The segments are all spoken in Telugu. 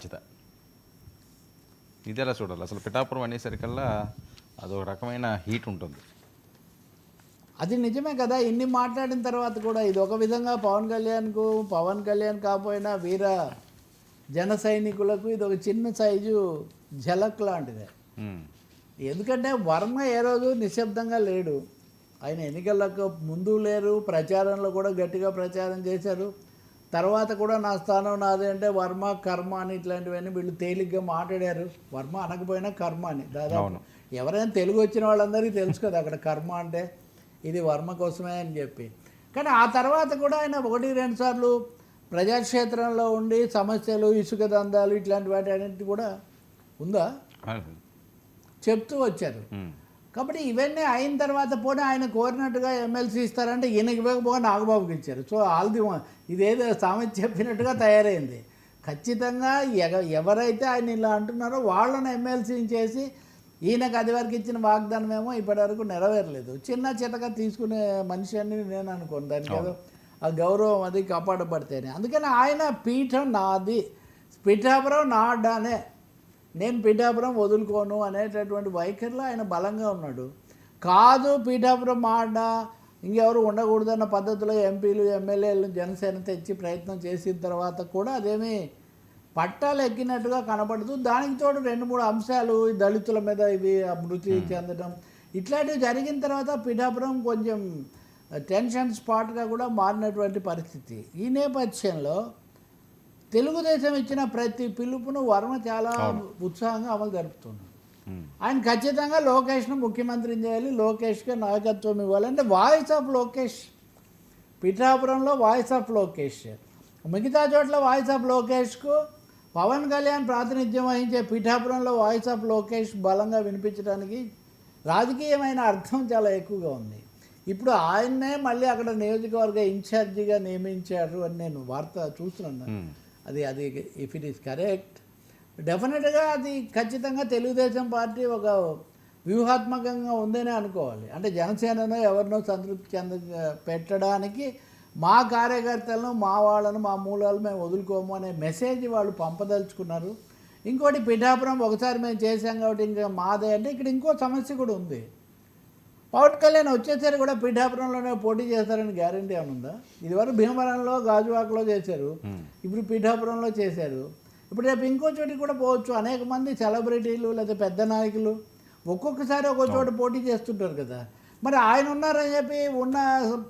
ఖచ్చిత. ఇదెలా చూడాలి అసలు? పిఠాపురం అనేసరికల్లా అదో రకమైన హీట్ ఉంటుంది. అది నిజమే కదా. ఇన్ని మాట్లాడిన తర్వాత కూడా ఇది ఒక విధంగా పవన్ కళ్యాణ్ కాకపోయినా వీర జన సైనికులకు ఇది ఒక చిన్న సైజు ఝలక్ లాంటిదే. ఎందుకంటే వర్మ ఏ రోజు నిశ్శబ్దంగా లేడు. ఆయన ఎన్నికలకు ముందు లేరు, ప్రచారంలో కూడా గట్టిగా ప్రచారం చేశారు. తర్వాత కూడా నా స్థానం నాదే అంటే వర్మ కర్మ అని ఇట్లాంటివన్నీ వీళ్ళు తేలిగ్గా మాట్లాడారు. వర్మ అనకపోయినా కర్మ అని దాదాపు ఎవరైనా తెలుగు వచ్చిన వాళ్ళందరికీ తెలుసు కదా అక్కడ కర్మ అంటే ఇది వర్మ కోసమే అని చెప్పి. కానీ ఆ తర్వాత కూడా ఆయన 1-2 సార్లు ప్రజాక్షేత్రంలో ఉండి సమస్యలు, ఇసుక దందాలు ఇట్లాంటి వాటి అన్నింటి కూడా ఉందా చెప్తూ వచ్చారు. కాబట్టి ఇవన్నీ అయిన తర్వాత పోనీ ఆయన కోరినట్టుగా ఎమ్మెల్సీ ఇస్తారంటే ఈయనకి ఇవ్వకపోగా నాగబాబుకి ఇచ్చారు. సో ఆల్ది ఇదేదో సామెత చెప్పినట్టుగా తయారైంది. ఖచ్చితంగా ఎవరైతే ఆయన ఇలా అంటున్నారో వాళ్ళని ఎమ్మెల్సీని చేసి ఈయనకు అది వరకు ఇచ్చిన వాగ్దానం ఏమో ఇప్పటివరకు నెరవేరలేదు. చిన్న చితక తీసుకునే మనిషి అని నేను అనుకోను. దానికి ఏదో ఆ గౌరవం అది కాపాడబడితేనే. అందుకని ఆయన పీఠం నాది, పిఠాపురం నా అడ్డానే, నేను పిఠాపురం వదులుకోను అనేటటువంటి వైఖరిలో ఆయన బలంగా ఉన్నాడు. కాదు పిఠాపురం మా అడ్డా, ఇంకెవరు ఉండకూడదన్న పద్ధతిలో ఎంపీలు ఎమ్మెల్యేలు జనసేన తెచ్చి ప్రయత్నం చేసిన తర్వాత కూడా అదేమీ పట్టాలు ఎక్కినట్టుగా కనపడదు. దానికి తోడు 2-3 అంశాలు దళితుల మీద ఇవి మృతి చెందడం ఇట్లాంటివి జరిగిన తర్వాత పిఠాపురం కొంచెం టెన్షన్ స్పాట్గా కూడా మారినటువంటి పరిస్థితి. ఈ నేపథ్యంలో తెలుగుదేశం ఇచ్చిన ప్రతి పిలుపును వర్మ చాలా ఉత్సాహంగా అమలు జరుపుతున్నాడు. ఆయన ఖచ్చితంగా లోకేష్ను ముఖ్యమంత్రిని చేయాలి, లోకేష్కే నాయకత్వం ఇవ్వాలి అంటే వాయిస్ ఆఫ్ లోకేష్. పిఠాపురంలో వాయిస్ ఆఫ్ లోకేష్, మిగతా చోట్ల వాయిస్ ఆఫ్ లోకేష్కు పవన్ కళ్యాణ్ ప్రాతినిధ్యం వహించే పిఠాపురంలో వాయిస్ ఆఫ్ లోకేష్ బలంగా వినిపించడానికి రాజకీయమైన అర్థం చాలా ఎక్కువగా ఉంది. ఇప్పుడు ఆయన్నే మళ్ళీ అక్కడ నియోజకవర్గ ఇన్ఛార్జిగా నియమించారు అని నేను వార్త చూస్తున్నాను. అది ఇఫ్ ఇట్ ఈస్ కరెక్ట్, డెఫినెట్గా అది ఖచ్చితంగా తెలుగుదేశం పార్టీ ఒక వ్యూహాత్మకంగా ఉందనే అనుకోవాలి. అంటే జనసేనను ఎవరినో సంతృప్తి పెట్టడానికి మా కార్యకర్తలను, మా వాళ్ళను, మా మూలాలు మేము వదులుకోము అనే మెసేజ్ వాళ్ళు పంపదలుచుకున్నారు. ఇంకోటి పిఠాపురం ఒకసారి మేము చేసాం కాబట్టి ఇంకా మాదే అంటే ఇక్కడ ఇంకో సమస్య కూడా ఉంది. పవన్ కళ్యాణ్ వచ్చేసరి కూడా పిఠాపురంలోనే పోటీ చేస్తారని గ్యారంటీ ఏమైనా ఉందా? ఇదివరకు భీమవరంలో, గాజువాకలో చేశారు, ఇప్పుడు పిఠాపురంలో చేశారు. ఇప్పుడు రేపు ఇంకో చోటికి కూడా పోవచ్చు. అనేక మంది సెలబ్రిటీలు లేదా పెద్ద నాయకులు ఒక్కొక్కసారి ఒక్కో చోట పోటీ చేస్తుంటారు కదా. మరి ఆయన ఉన్నారని చెప్పి ఉన్న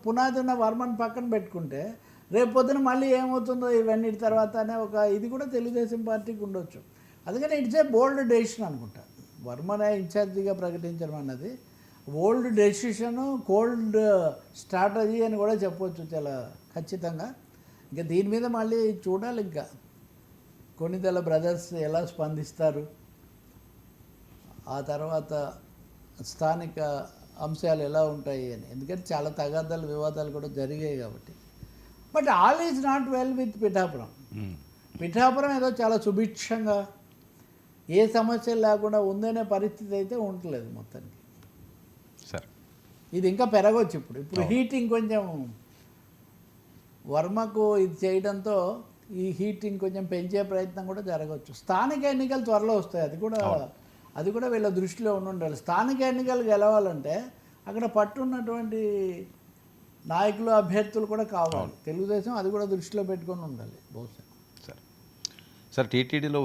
పునాది ఉన్న వర్మని పక్కన పెట్టుకుంటే రేపు పొద్దున మళ్ళీ ఏమవుతుందో ఇవన్నీ తర్వాత అనే ఒక ఇది కూడా తెలుగుదేశం పార్టీకి ఉండొచ్చు. అందుకని ఇట్స్ ఏ బోల్డ్ డెసిషన్ అనుకుంటా వర్మనే ఇన్ఛార్జిగా ప్రకటించడం అన్నది. ఓల్డ్ డెసిషను, కోల్డ్ స్ట్రాటజీ అని కూడా చెప్పవచ్చు చాలా ఖచ్చితంగా. ఇంకా దీని మీద మళ్ళీ చూడాలి ఇంకా కొణిదెల బ్రదర్స్ ఎలా స్పందిస్తారు, ఆ తర్వాత స్థానిక అంశాలు ఎలా ఉంటాయి అని. ఎందుకంటే చాలా తగాదాలు, వివాదాలు కూడా జరిగాయి కాబట్టి. But all is not well with Pithapuram. Pithapuram ఏదో చాలా సుభిక్షంగా ఏ సమస్యలు లేకుండా ఉందనే పరిస్థితి అయితే ఉండలేదు మొత్తానికి. సరే, ఇది ఇంకా పెరగవచ్చు. ఇప్పుడు హీటింగ్ కొంచెం వర్మకు ఇది చేయడంతో ఈ హీటింగ్ కొంచెం పెంచే ప్రయత్నం కూడా జరగవచ్చు. స్థానిక ఎన్నికలు త్వరలో వస్తాయి, అది కూడా వీళ్ళ దృష్టిలో ఉండాలి. స్థానిక ఎన్నికలు గెలవాలంటే అక్కడ పట్టున్నటువంటి నాయకులు, అభ్యర్థులు కూడా కావాలి. తెలుగుదేశం అది కూడా దృష్టిలో పెట్టుకొని ఉండాలి బహుశా. సరే, టీటీడీలో